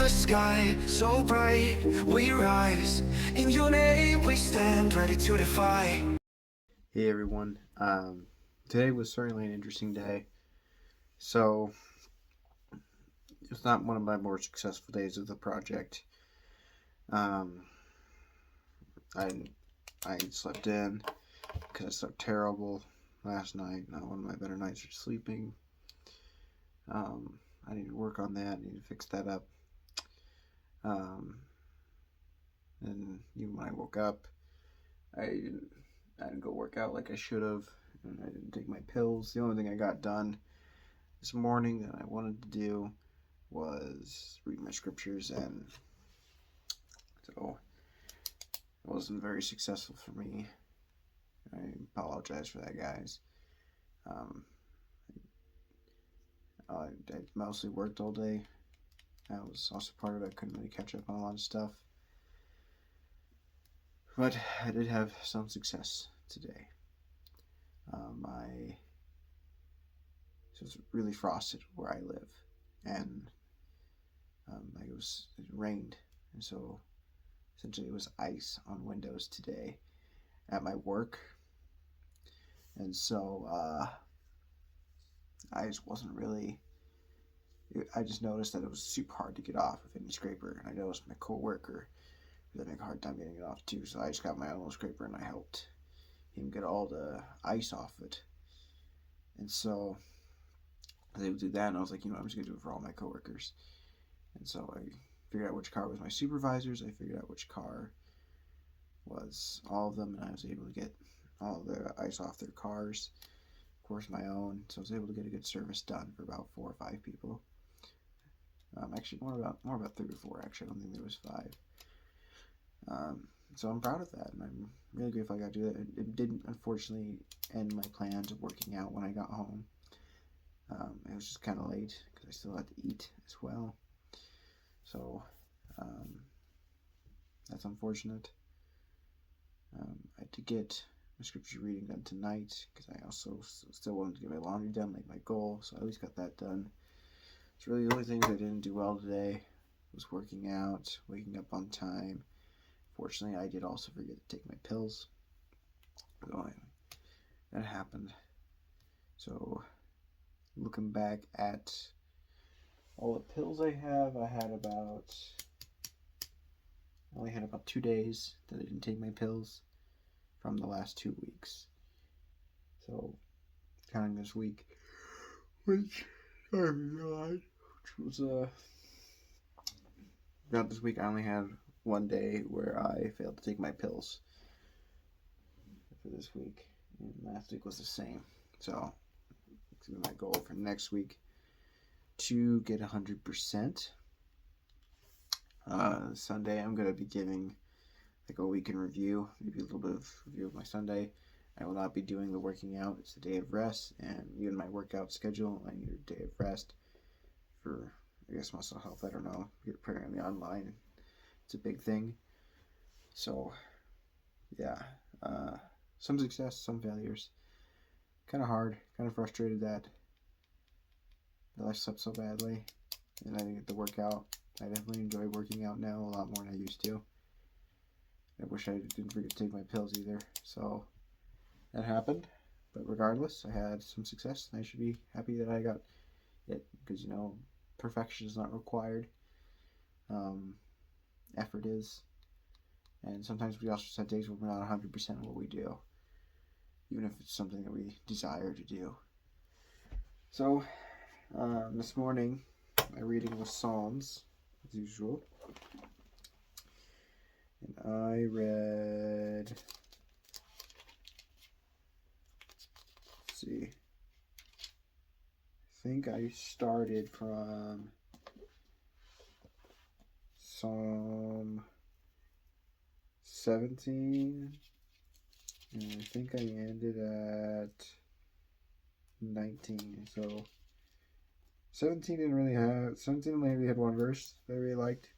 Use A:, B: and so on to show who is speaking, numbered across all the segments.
A: the sky, so bright, we rise. In your name we stand, ready to defy.
B: Hey everyone. Today was certainly an interesting day. So it's not one of my more successful days of the project. Um, I I slept in because I slept terrible last night. Not one of my better nights for sleeping. I need to work on that. I need to fix that up. Um, and even when I woke up, I didn't go work out like I should have, and I didn't take my pills. The only thing I got done this morning that I wanted to do was read my scriptures, and so it wasn't very successful for me. I apologize for that, guys. Um, I mostly worked all day. That was also part of it. I couldn't really catch up on a lot of stuff. But I did have some success today. So it's really frosted where I live, and it rained, and so essentially it was ice on windows today at my work, and so I just wasn't really. I just noticed that it was super hard to get off of any scraper, and I noticed my coworker was having a hard time getting it off too. So I just got my own scraper and I helped him get all the ice off it. And so I was able to do that, and I was like, I'm just gonna do it for all my coworkers. And so I figured out which car was my supervisor's. I figured out which car was all of them, and I was able to get all the ice off their cars. Of course, my own. So I was able to get a good service done for about 4 or 5 people. Actually, more about 3 or 4. Actually, I don't think there was 5. So I'm proud of that, and I'm really grateful I got to do that. It didn't, unfortunately, end my plans of working out when I got home. It was just kind of late because I still had to eat as well. So that's unfortunate. I had to get my scripture reading done tonight because I also still wanted to get my laundry done, like my goal. So I at least got that done. It's really the only things I didn't do well today was working out, waking up on time. Fortunately, I did also forget to take my pills. So that happened. So looking back at all the pills I have, I only had about 2 days that I didn't take my pills from the last 2 weeks. So counting this week, which was not this week. I only had 1 day where I failed to take my pills for this week, and last week was the same. So it's gonna be my goal for next week to get 100%. Sunday I'm gonna be giving like a week in review, maybe a little bit of review of my Sunday. I will not be doing the working out. It's a day of rest, and even my workout schedule, I need a day of rest for, I guess, muscle health. I don't know. Apparently online, it's a big thing. So, yeah. Some success, some failures. Kind of hard. Kind of frustrated that I slept so badly, and I didn't get to work out. I definitely enjoy working out now a lot more than I used to. I wish I didn't forget to take my pills either. So that happened. But regardless, I had some success, and I should be happy that I got it because, perfection is not required. Effort is. And sometimes we also just have days where we're not 100% of what we do, even if it's something that we desire to do. So, this morning, my reading was Psalms, as usual. And I read, let's see, I think I started from Psalm 17, and I think I ended at 19. So 17 only had one verse that I really liked.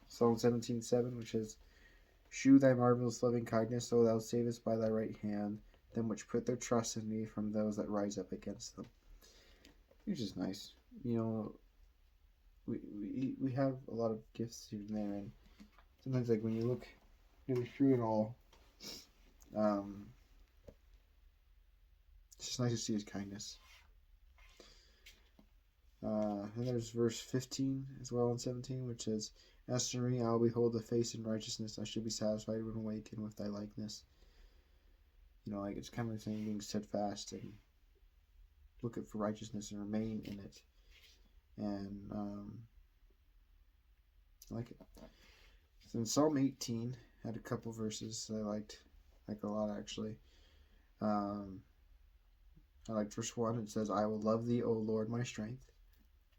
B: Psalm 17:7, which is, "Shew thy marvelous loving kindness, O thou savest by thy right hand them which put their trust in thee from those that rise up against them." Which is nice. we have a lot of gifts here and there, and sometimes like when you look really through it all, it's just nice to see His kindness. And there's verse 15 as well in 17, which says, "As for me, I will behold the face in righteousness. I should be satisfied when awakened with thy likeness." You know, like it's kind of saying being steadfast and looking for righteousness and remain in it. And I like it. So in Psalm 18, had a couple verses that I liked a lot actually. I liked verse 1. It says, "I will love thee, O Lord, my strength."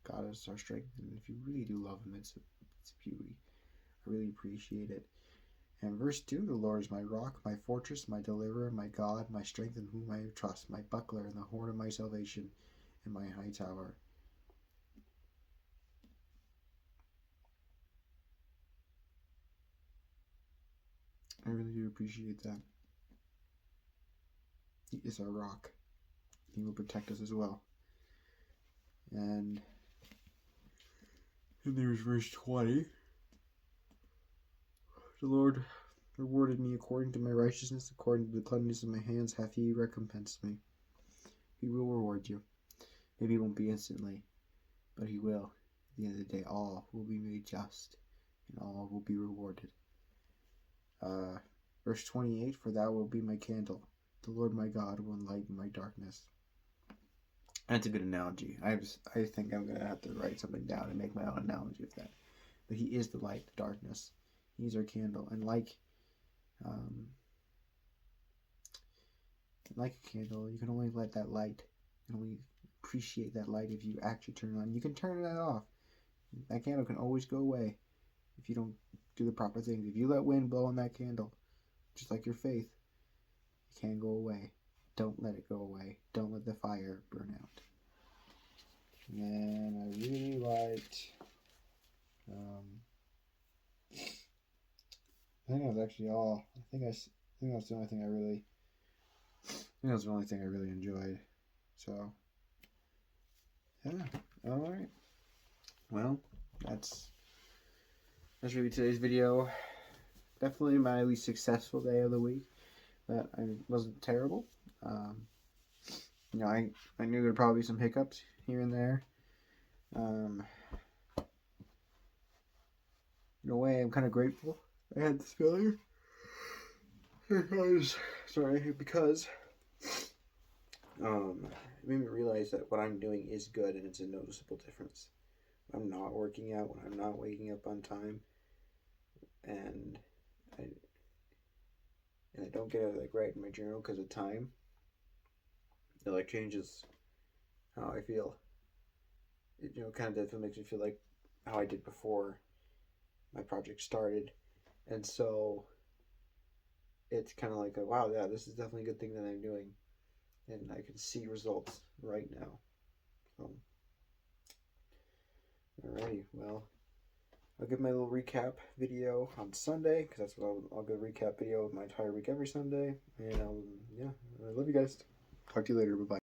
B: God is our strength, and if you really do love Him, it's beauty. I really appreciate it. And verse 2, "The Lord is my rock, my fortress, my deliverer, my God, my strength in whom I trust, my buckler and the horn of my salvation, and my high tower." I really do appreciate that. He is our rock. He will protect us as well. And there's verse 20. "The Lord rewarded me according to my righteousness, according to the cleanness of my hands hath He recompensed me." He will reward you. Maybe it won't be instantly, but He will. At the end of the day, all will be made just, and all will be rewarded. Verse 28, "For thou wilt be my candle. The Lord my God will enlighten my darkness." That's a good analogy. I think I'm going to have to write something down and make my own analogy of that. But He is the light, the darkness. He's our candle. And like a candle, you can only let that light, you can only appreciate that light if you actually turn it on. You can turn that off. That candle can always go away if you don't do the proper things. If you let wind blow on that candle, just like your faith, it can go away. Don't let it go away. Don't let the fire burn out. And I really liked, I think that was actually all. I think that's the only thing I really enjoyed. So, yeah. All right. Well, that's really today's video. Definitely my least successful day of the week, but I wasn't terrible. You know, I knew there'd probably be some hiccups here and there. In a way, I'm kind of grateful I had this failure. Because it made me realize that what I'm doing is good and it's a noticeable difference. When I'm not working out, when I'm not waking up on time, and I don't get it right in my journal because of time, it changes how I feel. It kind of definitely makes me feel like how I did before my project started, and so it's kind of like wow, yeah, this is definitely a good thing that I'm doing, and I can see results right now. Alrighty, well, I'll give my little recap video on Sunday, because that's what I'll give a recap video of my entire week every Sunday. And I love you guys. Talk to you later. Bye-bye.